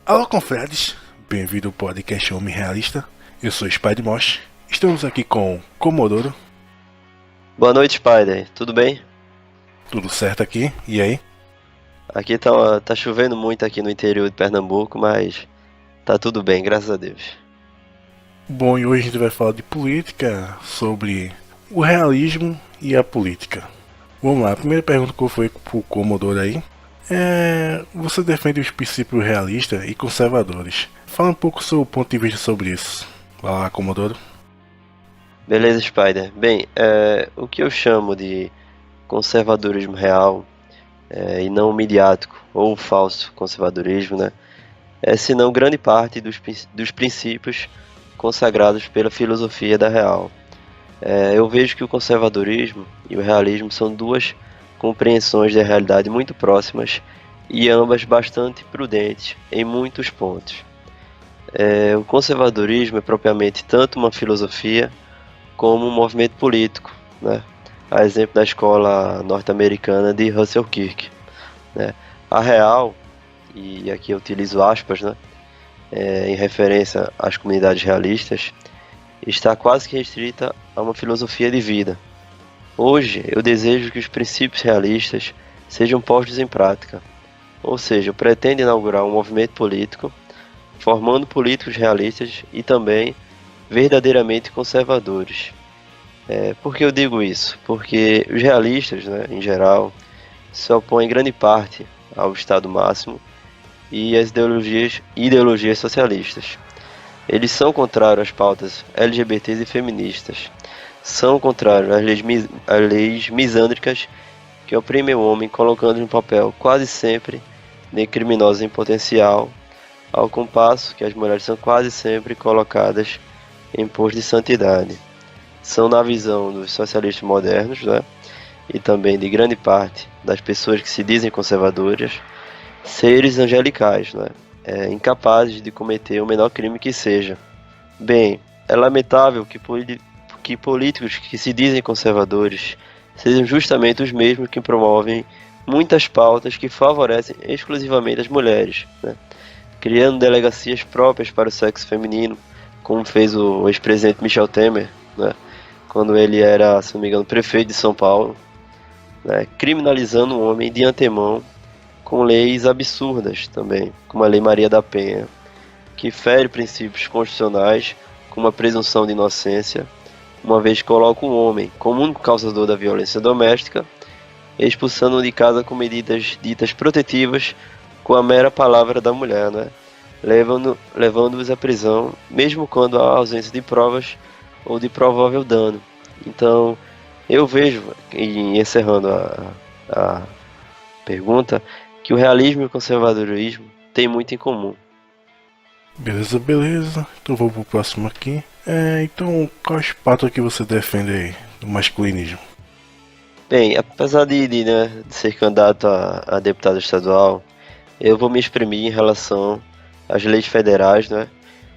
Alô, confrades, bem-vindo ao podcast Homem Realista. Eu sou Spider-Mosh. Estamos aqui com Comodoro. Boa noite, Spider. Tudo bem? Tudo certo aqui? E aí? Aqui tá chovendo muito aqui no interior de Pernambuco, mas tá tudo bem, graças a Deus. Bom, e hoje a gente vai falar de política, sobre o realismo e a política. Vamos lá, a primeira pergunta que foi pro Comodoro aí. Você defende os princípios realistas e conservadores. Fala um pouco o seu ponto de vista sobre isso. Vai lá, Comodoro. Beleza, Spider. Bem, o que eu chamo de conservadorismo real e não midiático ou falso conservadorismo, né? É senão grande parte dos princípios consagrados pela filosofia da real. Eu vejo que o conservadorismo e o realismo são duas compreensões da realidade muito próximas e ambas bastante prudentes em muitos pontos. O conservadorismo é propriamente tanto uma filosofia como um movimento político, né? A exemplo da escola norte-americana de Russell Kirk, né? A real, e aqui eu utilizo aspas, né? Em referência às comunidades realistas, está quase que restrita a uma filosofia de vida. Hoje, eu desejo que os princípios realistas sejam postos em prática, ou seja, eu pretendo inaugurar um movimento político, formando políticos realistas e também verdadeiramente conservadores. Por que eu digo isso? Porque os realistas, né, em geral, se opõem em grande parte ao Estado máximo e às ideologias socialistas. Eles são contrários às pautas LGBTs e feministas. São contrários às leis misândricas que oprimem o homem, colocando no papel quase sempre de criminosos em potencial, ao compasso que as mulheres são quase sempre colocadas em posto de santidade. São, na visão dos socialistas modernos, né, e também de grande parte das pessoas que se dizem conservadoras, seres angelicais, né, incapazes de cometer o menor crime que seja. Bem, é lamentável que políticos que se dizem conservadores sejam justamente os mesmos que promovem muitas pautas que favorecem exclusivamente as mulheres, né, criando delegacias próprias para o sexo feminino, como fez o ex-presidente Michel Temer, né, quando ele era, se não me engano, prefeito de São Paulo, né, criminalizando o homem de antemão com leis absurdas também, como a Lei Maria da Penha, que fere princípios constitucionais como a presunção de inocência, uma vez que coloca o homem como único causador da violência doméstica, expulsando-o de casa com medidas ditas protetivas com a mera palavra da mulher, né, levando-os à prisão, mesmo quando há ausência de provas ou de provável dano. Então, eu vejo, e encerrando a pergunta, que o realismo e o conservadorismo têm muito em comum. Beleza. Então vou pro próximo aqui. Então, qual espaço que você defende aí do masculinismo? Bem, apesar de ser candidato a deputado estadual, eu vou me exprimir em relação às leis federais, né?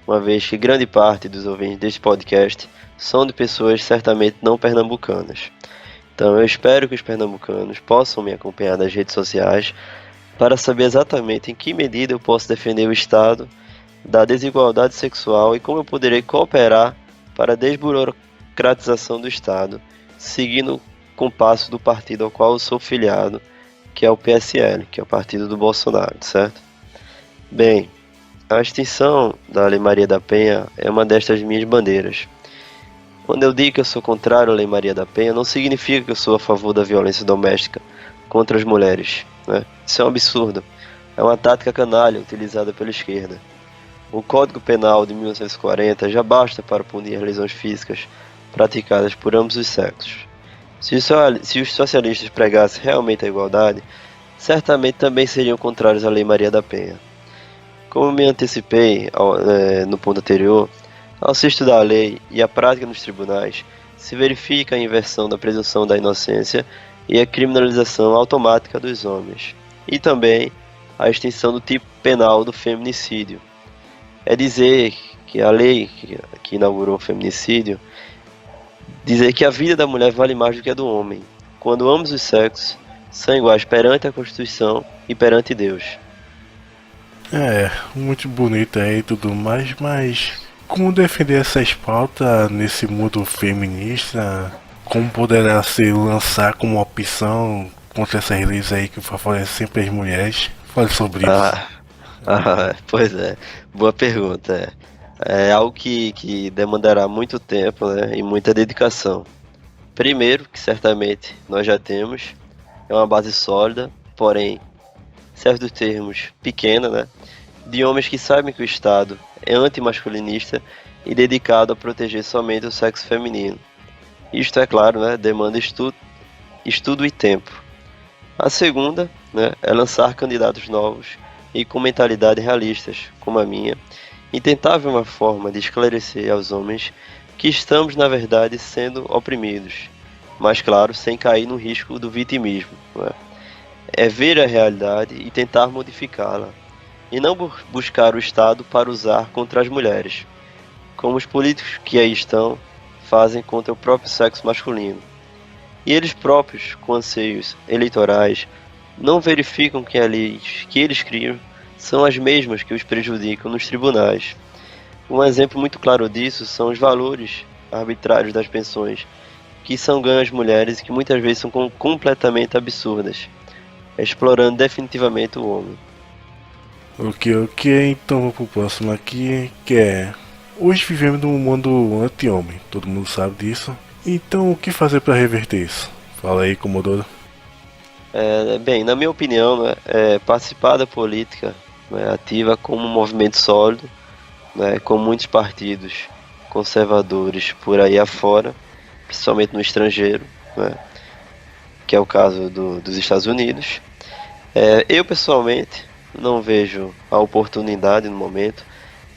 Uma vez que grande parte dos ouvintes deste podcast são de pessoas certamente não pernambucanas. Então eu espero que os pernambucanos possam me acompanhar nas redes sociais para saber exatamente em que medida eu posso defender o Estado da desigualdade sexual e como eu poderei cooperar para a desburocratização do Estado, seguindo o compasso do partido ao qual eu sou filiado, que é o PSL, que é o partido do Bolsonaro, certo? Bem, a extinção da Lei Maria da Penha é uma destas minhas bandeiras. Quando eu digo que eu sou contrário à Lei Maria da Penha, não significa que eu sou a favor da violência doméstica contra as mulheres, né? Isso é um absurdo. É uma tática canalha utilizada pela esquerda. O Código Penal de 1940 já basta para punir as lesões físicas praticadas por ambos os sexos. Se os socialistas pregassem realmente a igualdade, certamente também seriam contrários à Lei Maria da Penha. Como me antecipei no ponto anterior, ao se estudar a lei e a prática nos tribunais, se verifica a inversão da presunção da inocência e a criminalização automática dos homens, e também a extinção do tipo penal do feminicídio. É dizer que a lei que inaugurou o feminicídio, dizer que a vida da mulher vale mais do que a do homem, quando ambos os sexos são iguais perante a Constituição e perante Deus. É, muito bonito aí e tudo mais, mas como defender essas pautas nesse mundo feminista? Como poderá se lançar como opção contra essas leis aí que favorecem sempre as mulheres? Fale sobre isso. Ah, pois é, boa pergunta. É algo que demandará muito tempo, né, e muita dedicação. Primeiro, que certamente nós já temos, é uma base sólida, porém, certos termos pequena, né, de homens que sabem que o Estado é antimasculinista e dedicado a proteger somente o sexo feminino. Isto, é claro, né, demanda estudo e tempo. A segunda, né, é lançar candidatos novos e com mentalidades realistas, como a minha, e tentar ver uma forma de esclarecer aos homens que estamos, na verdade, sendo oprimidos, mas, claro, sem cair no risco do vitimismo. Né? É ver a realidade e tentar modificá-la, e não buscar o Estado para usar contra as mulheres, como os políticos que aí estão fazem contra o próprio sexo masculino. E eles próprios, com anseios eleitorais, não verificam que as leis que eles criam são as mesmas que os prejudicam nos tribunais. Um exemplo muito claro disso são os valores arbitrários das pensões, que são ganhos às mulheres e que muitas vezes são completamente absurdas, explorando definitivamente o homem. Ok, então vamos pro próximo aqui, que é... Hoje vivemos num mundo anti-homem, todo mundo sabe disso. Então o que fazer para reverter isso? Fala aí, Comodoro. Bem, na minha opinião, né, participar da política, né, ativa como um movimento sólido, né, com muitos partidos conservadores por aí afora, principalmente no estrangeiro, né, que é o caso dos Estados Unidos. Eu, pessoalmente, não vejo a oportunidade no momento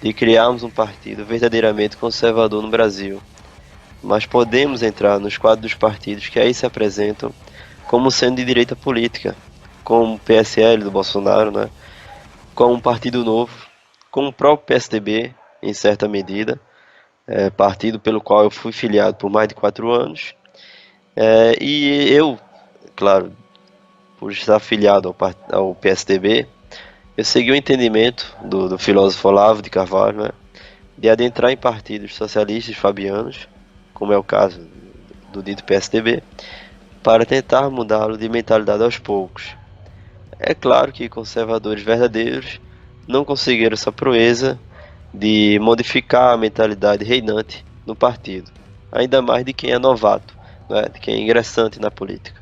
de criarmos um partido verdadeiramente conservador no Brasil, mas podemos entrar nos quadros dos partidos que aí se apresentam como sendo de direita política, como o PSL do Bolsonaro, né, como um partido novo, como o próprio PSDB, em certa medida, partido pelo qual eu fui filiado por mais de 4 anos, e eu, claro, por estar afiliado ao PSDB, eu segui o entendimento do filósofo Olavo de Carvalho, né, de adentrar em partidos socialistas fabianos, como é o caso do dito PSDB, para tentar mudá-lo de mentalidade aos poucos. É claro que conservadores verdadeiros não conseguiram essa proeza de modificar a mentalidade reinante no partido, ainda mais de quem é novato, né, de quem é ingressante na política.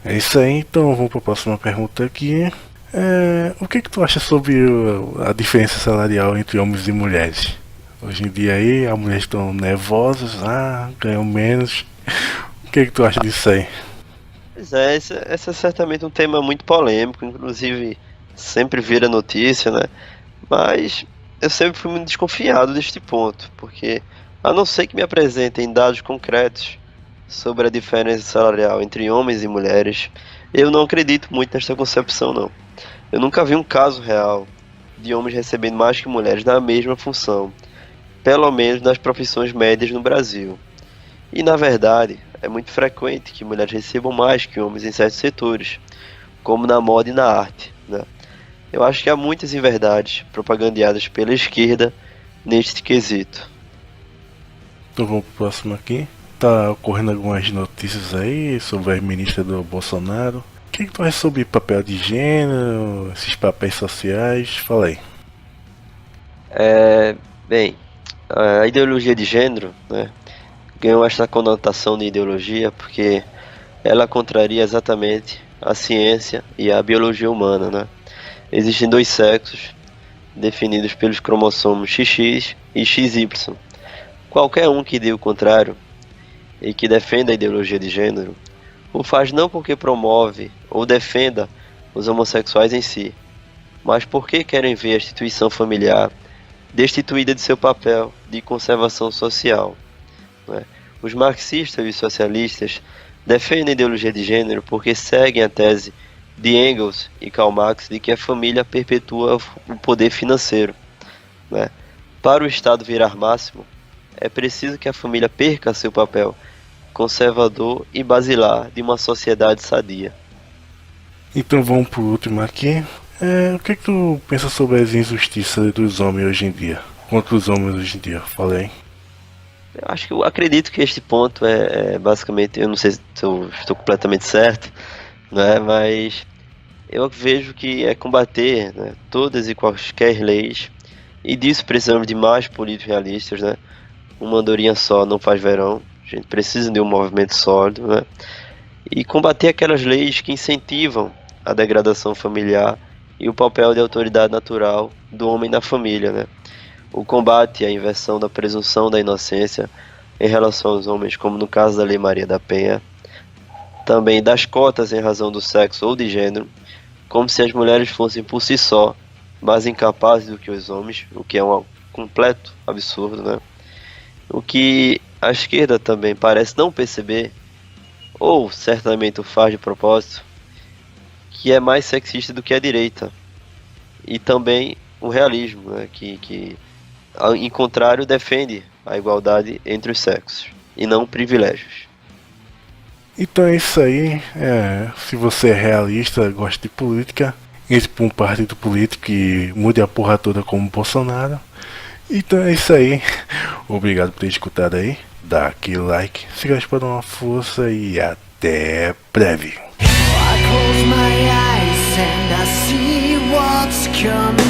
É isso aí, então vamos para a próxima pergunta aqui. O que tu acha sobre a diferença salarial entre homens e mulheres? Hoje em dia aí, as mulheres estão nervosas, ganham menos. O que tu acha disso aí? Pois é, esse é certamente um tema muito polêmico, inclusive sempre vira notícia, né? Mas eu sempre fui muito desconfiado deste ponto, porque a não ser que me apresentem dados concretos sobre a diferença salarial entre homens e mulheres, eu não acredito muito nesta concepção, não. Eu nunca vi um caso real de homens recebendo mais que mulheres na mesma função, pelo menos nas profissões médias no Brasil. E na verdade, é muito frequente que mulheres recebam mais que homens em certos setores, como na moda e na arte, né? Eu acho que há muitas inverdades propagandeadas pela esquerda neste quesito. Então vamos pro próximo aqui. Tá ocorrendo algumas notícias aí sobre a ministra do Bolsonaro. O que tu acha sobre papel de gênero, esses papéis sociais? Fala aí. Bem, a ideologia de gênero, né, ganhou esta conotação de ideologia porque ela contraria exatamente a ciência e a biologia humana, né? Existem dois sexos definidos pelos cromossomos XX e XY. Qualquer um que diga o contrário e que defenda a ideologia de gênero o faz não porque promove ou defenda os homossexuais em si, mas porque querem ver a instituição familiar destituída de seu papel de conservação social, né? Os marxistas e os socialistas defendem a ideologia de gênero porque seguem a tese de Engels e Karl Marx de que a família perpetua o poder financeiro, né? Para o Estado virar máximo, é preciso que a família perca seu papel conservador e basilar de uma sociedade sadia. Então vamos pro último aqui. O que tu pensa sobre as injustiças dos homens hoje em dia? Contra os homens hoje em dia, falei. Eu acredito que este ponto é basicamente, eu não sei se eu estou completamente certo, né, mas eu vejo que é combater, né, todas e quaisquer leis, e disso precisamos de mais políticos realistas, né? Uma andorinha só não faz verão, a gente precisa de um movimento sólido, né? E combater aquelas leis que incentivam a degradação familiar e o papel de autoridade natural do homem na família, né? O combate à inversão da presunção da inocência em relação aos homens, como no caso da Lei Maria da Penha, também das cotas em razão do sexo ou de gênero, como se as mulheres fossem por si só mais incapazes do que os homens, o que é um completo absurdo, né? O que a esquerda também parece não perceber, ou certamente o faz de propósito, que é mais sexista do que a direita. E também o realismo, né? Que em contrário, defende a igualdade entre os sexos, e não privilégios. Então é isso aí. Se você é realista, gosta de política, entre para um partido político e mude a porra toda como Bolsonaro. Então é isso aí. Obrigado por ter escutado aí. Dá aquele like, se gostar para dar uma força e até breve. I close my eyes and I see what's coming.